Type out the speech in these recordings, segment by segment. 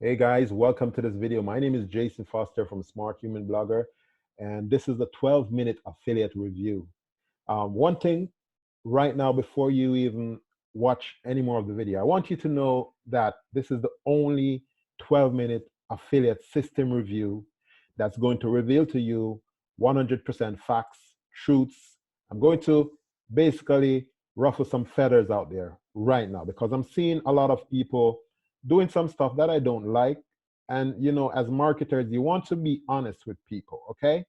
Hey guys, welcome to this video. My name is Jason Foster from Smart Human Blogger, and this is the 12-minute affiliate review. One thing right now, before you even watch any more of the video, I want you to know that this is the only 12-minute affiliate system review that's going to reveal to you 100% facts, truths. I'm going to basically ruffle some feathers out there right now because I'm seeing a lot of people doing some stuff that I don't like. And as marketers, you want to be honest with people, okay?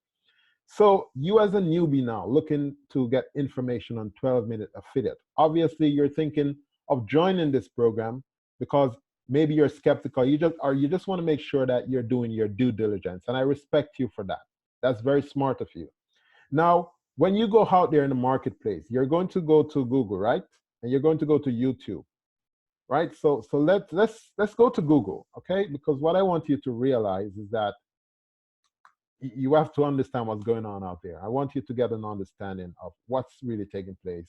So you as a newbie now looking to get information on 12-minute affiliate, obviously you're thinking of joining this program because maybe you're skeptical, you just want to make sure that you're doing your due diligence, and I respect you for that. That's very smart of you. Now, when you go out there in the marketplace, you're going to go to Google, right? And you're going to go to YouTube, right? So let's go to Google, okay? Because what I want you to realize is that you have to understand what's going on out there. I want you to get an understanding of what's really taking place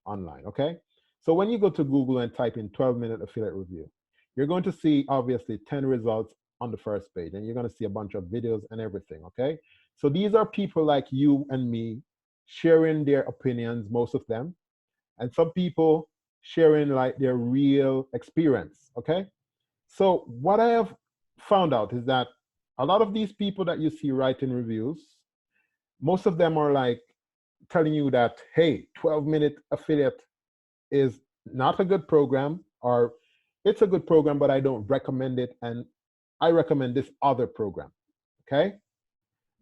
online, okay? So when you go to Google and type in 12-minute affiliate review, you're going to see obviously 10 results on the first page, and you're going to see a bunch of videos and everything, okay? So these are people like you and me sharing their opinions, most of them, and some people sharing like their real experience, okay? So what I have found out is that a lot of these people that you see writing reviews, most of them are like telling you that, hey, 12-minute affiliate is not a good program, or it's a good program, but I don't recommend it, and I recommend this other program, okay?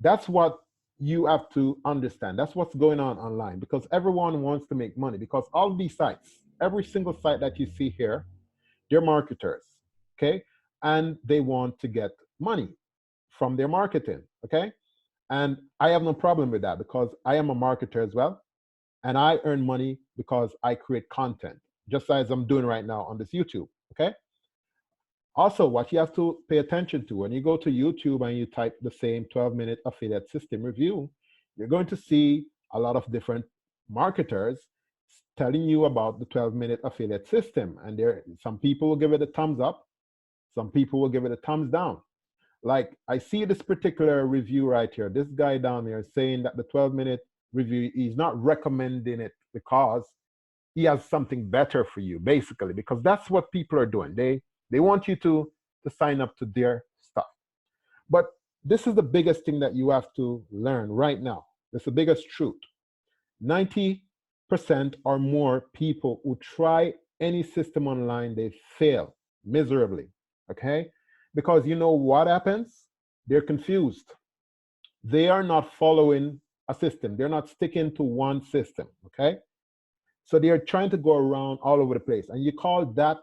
That's what you have to understand. That's what's going on online, because everyone wants to make money, because all of these sites, every single site that you see here, they're marketers, okay? And they want to get money from their marketing, okay? And I have no problem with that because I am a marketer as well. And I earn money because I create content, just as I'm doing right now on this YouTube, okay? Also, what you have to pay attention to when you go to YouTube and you type the same 12-minute affiliate system review, you're going to see a lot of different marketers telling you about the 12-minute affiliate system. And some people will give it a thumbs up, some people will give it a thumbs down. Like I see this particular review right here, this guy down here saying that the 12-minute review, he's not recommending it because he has something better for you, basically, because that's what people are doing. They want you to sign up to their stuff. But this is the biggest thing that you have to learn right now. It's the biggest truth. 90% or more people who try any system online, they fail miserably, okay? Because you know what happens? They're confused. They are not following a system. They're not sticking to one system, okay? So they are trying to go around all over the place. And you call that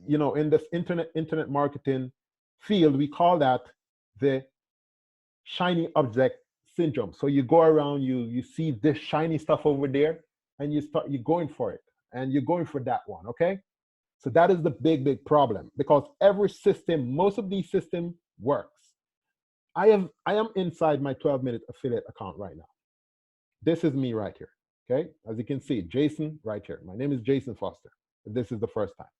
in this internet marketing field, we call that the shiny object syndrome. So you go around, you see this shiny stuff over there, and you're going for it, and you're going for that one, okay? So that is the big problem, because every system, most of these systems works. I am inside my 12-minute affiliate account right now. This is me right here, okay? As you can see, Jason right here. My name is Jason Foster, if this is the first time.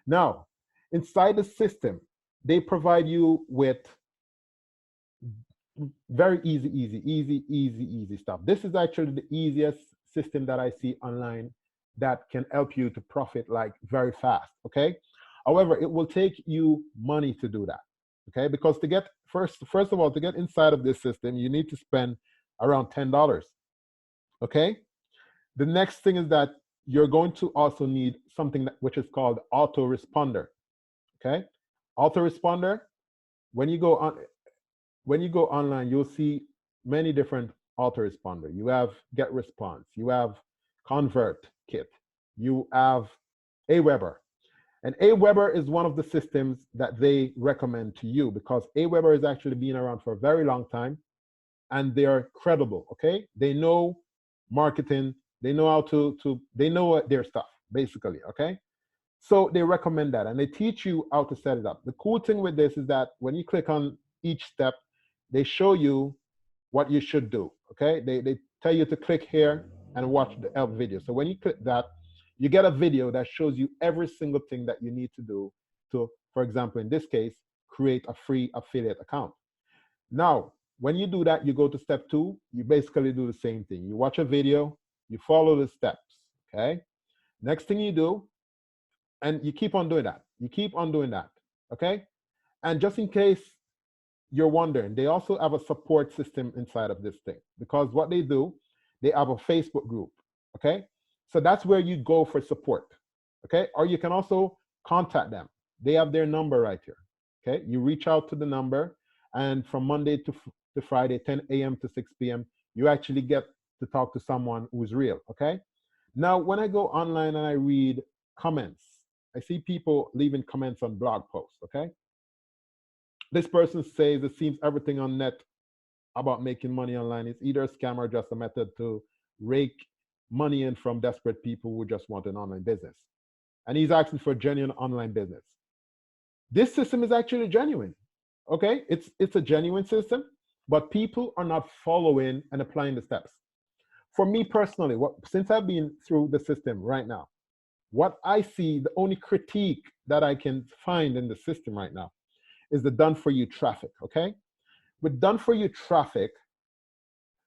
Now, inside the system, they provide you with very easy stuff. This is actually the easiest system that I see online that can help you to profit like very fast, okay? However, it will take you money to do that, okay? Because to get, first of all, to get inside of this system, you need to spend around $10, okay? The next thing is that you're going to also need something which is called autoresponder, okay? Autoresponder, when you go online, you'll see many different autoresponder. You have GetResponse, you have ConvertKit, you have Aweber. And Aweber is one of the systems that they recommend to you because Aweber has actually been around for a very long time and they are credible, okay? They know marketing, they know how they know their stuff, basically, okay? So they recommend that and they teach you how to set it up. The cool thing with this is that when you click on each step, they show you what you should do, okay? They tell you to click here and watch the help video. So when you click that, you get a video that shows you every single thing that you need to do to for example, in this case, create a free affiliate account. Now, when you do that, you go to step 2, you basically do the same thing. You watch a video, you follow the steps, okay? Next thing you do, and you keep on doing that. You keep on doing that, okay? And just in case you're wondering, they also have a support system inside of this thing, because what they do, they have a Facebook group, okay? So that's where you go for support, okay? Or you can also contact them. They have their number right here, okay? You reach out to the number, and from Monday to Friday, 10 a.m. to 6 p.m., you actually get to talk to someone who's real, okay? Now, when I go online and I read comments, I see people leaving comments on blog posts, okay? This person says it seems everything on net about making money online is either a scam or just a method to rake money in from desperate people who just want an online business. And he's asking for a genuine online business. This system is actually genuine, okay? It's a genuine system, but people are not following and applying the steps. For me personally, since I've been through the system right now, what I see, the only critique that I can find in the system right now is the done-for-you traffic, okay? With done-for-you traffic,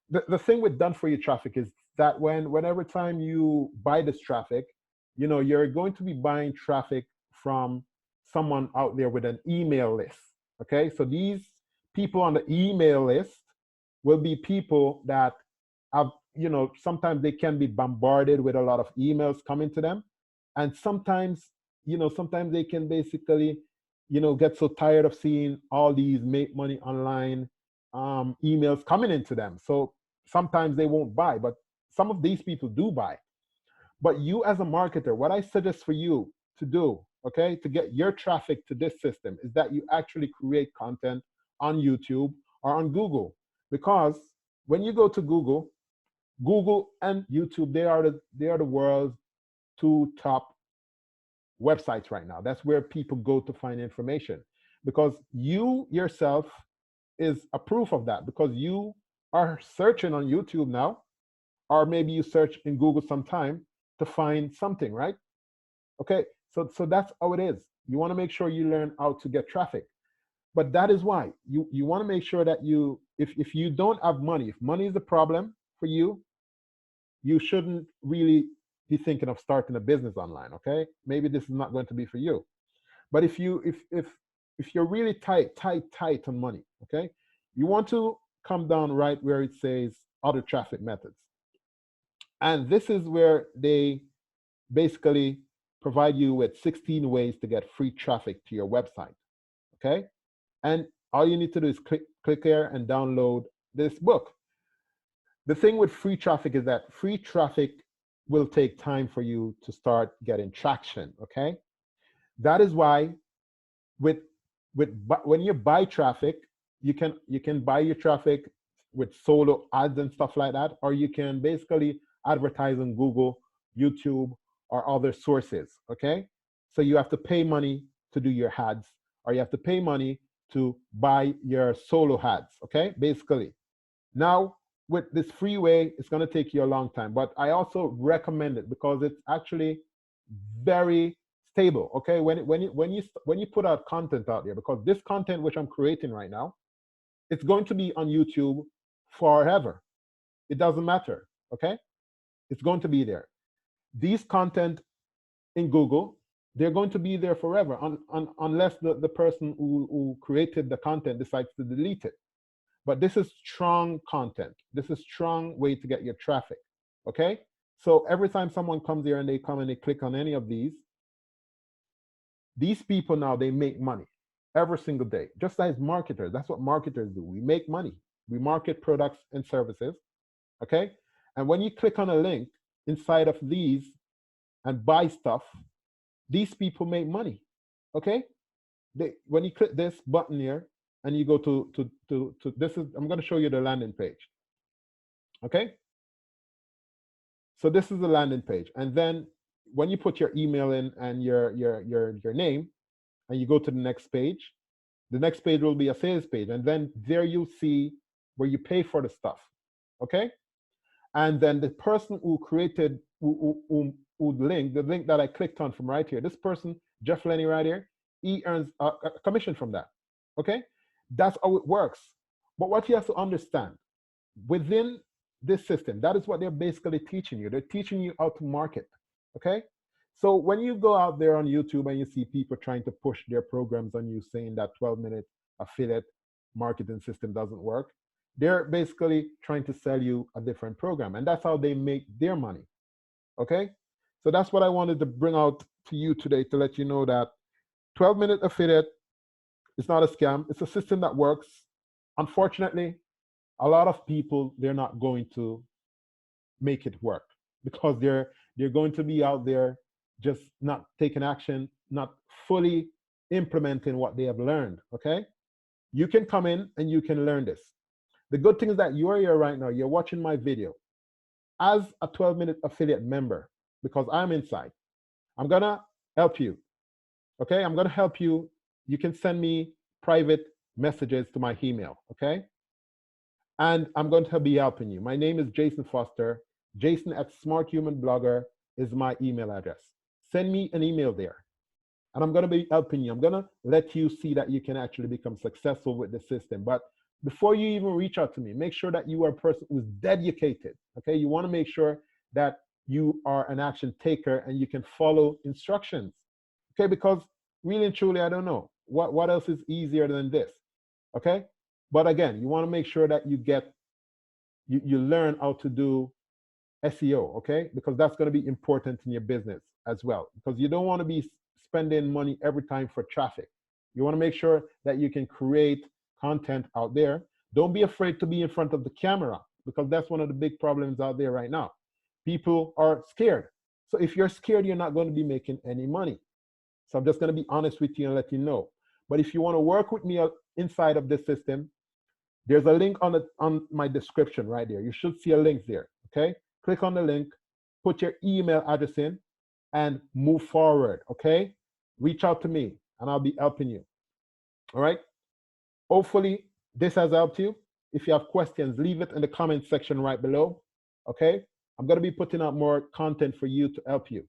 the thing with done-for-you traffic is that whenever time you buy this traffic, you know, you're going to be buying traffic from someone out there with an email list, okay? So these people on the email list will be people that have, you know, sometimes they can be bombarded with a lot of emails coming to them. And sometimes, you know, sometimes they can basically, you know, get so tired of seeing all these make money online emails coming into them. So sometimes they won't buy, but some of these people do buy. But you as a marketer, what I suggest for you to do, okay, to get your traffic to this system is that you actually create content on YouTube or on Google. Because when you go to Google and YouTube, they are the world's 2 top websites right now. That's where people go to find information, because you yourself is a proof of that, because you are searching on YouTube now, or maybe you search in Google sometime to find something, right? Okay, so that's how it is. You want to make sure you learn how to get traffic. But that is why you want to make sure that if you don't have money, if money is a problem for you, you shouldn't really be thinking of starting a business online, okay? Maybe this is not going to be for you. But if you're really tight on money, okay, you want to come down right where it says other traffic methods. And this is where they basically provide you with 16 ways to get free traffic to your website, okay? And all you need to do is click here and download this book. The thing with free traffic is that free traffic will take time for you to start getting traction, okay? That is why when you buy traffic, you can buy your traffic with solo ads and stuff like that, or you can basically advertise on Google, YouTube, or other sources, okay? So you have to pay money to do your ads, or you have to pay money to buy your solo ads, okay? Basically. Now, with this free way, it's going to take you a long time, but I also recommend it because it's actually very stable, okay? When you put out content out there, because this content which I'm creating right now, it's going to be on YouTube forever. It doesn't matter, okay? It's going to be there. These content in Google, they're going to be there forever unless the person who created the content decides to delete it. But this is strong content. This is strong way to get your traffic, okay? So every time someone comes here and they come and they click on any of these people now, they make money every single day, just as marketers. That's what marketers do. We make money. We market products and services, okay? And when you click on a link inside of these and buy stuff, these people make money, okay? When you click this button here, and you go to this is, I'm going to show you the landing page, okay? So this is the landing page, and then when you put your email in and your name, and you go to the next page will be a sales page, and then there you'll see where you pay for the stuff, okay? And then the person who created the link that I clicked on from right here, this person, Jeff Lenny right here, he earns a commission from that. Okay, that's how it works. But what you have to understand within this system, that is what they're basically teaching you. They're teaching you how to market. Okay, so when you go out there on YouTube and you see people trying to push their programs on you, saying that 12-minute affiliate marketing system doesn't work, they're basically trying to sell you a different program, and that's how they make their money. Okay, so that's what I wanted to bring out to you today, to let you know that 12-minute affiliate is not a scam. It's a system that works. Unfortunately, a lot of people, they're not going to make it work because they're going to be out there just not taking action, not fully implementing what they have learned. Okay, you can come in and you can learn this. The good thing is that you're here right now, you're watching my video as a 12-minute affiliate member, because I'm inside. I'm gonna help you. Okay, I'm gonna help you. You can send me private messages to my email. Okay, and I'm going to be helping you. My name is Jason Foster. Jason at Smart Human Blogger is my email address. Send me an email there, and I'm going to be helping you. I'm going to let you see that you can actually become successful with the system. But before you even reach out to me, make sure that you are a person who's dedicated. Okay, you want to make sure that you are an action taker and you can follow instructions. Okay, because really and truly, I don't know what else is easier than this. Okay, but again, you want to make sure that you learn how to do SEO, okay? Because that's going to be important in your business as well. Because you don't want to be spending money every time for traffic. You want to make sure that you can create content out there. Don't be afraid to be in front of the camera, because that's one of the big problems out there right now. People are scared. So if you're scared, you're not going to be making any money. So I'm just going to be honest with you and let you know. But if you want to work with me inside of this system, there's a link on my description right there. You should see a link there, okay? Click on the link, put your email address in, and move forward, okay? Reach out to me, and I'll be helping you, all right? Hopefully, this has helped you. If you have questions, leave it in the comment section right below, okay? I'm gonna be putting out more content for you to help you,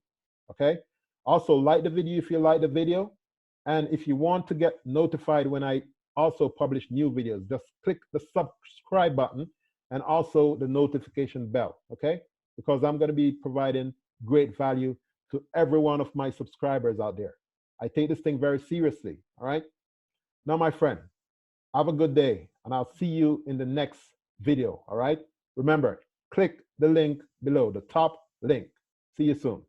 okay? Also, like the video if you like the video, and if you want to get notified when I also publish new videos, just click the subscribe button and also the notification bell, okay? Because I'm gonna be providing great value to every one of my subscribers out there. I take this thing very seriously, all right? Now, my friend, have a good day, and I'll see you in the next video, all right? Remember, click the link below, the top link. See you soon.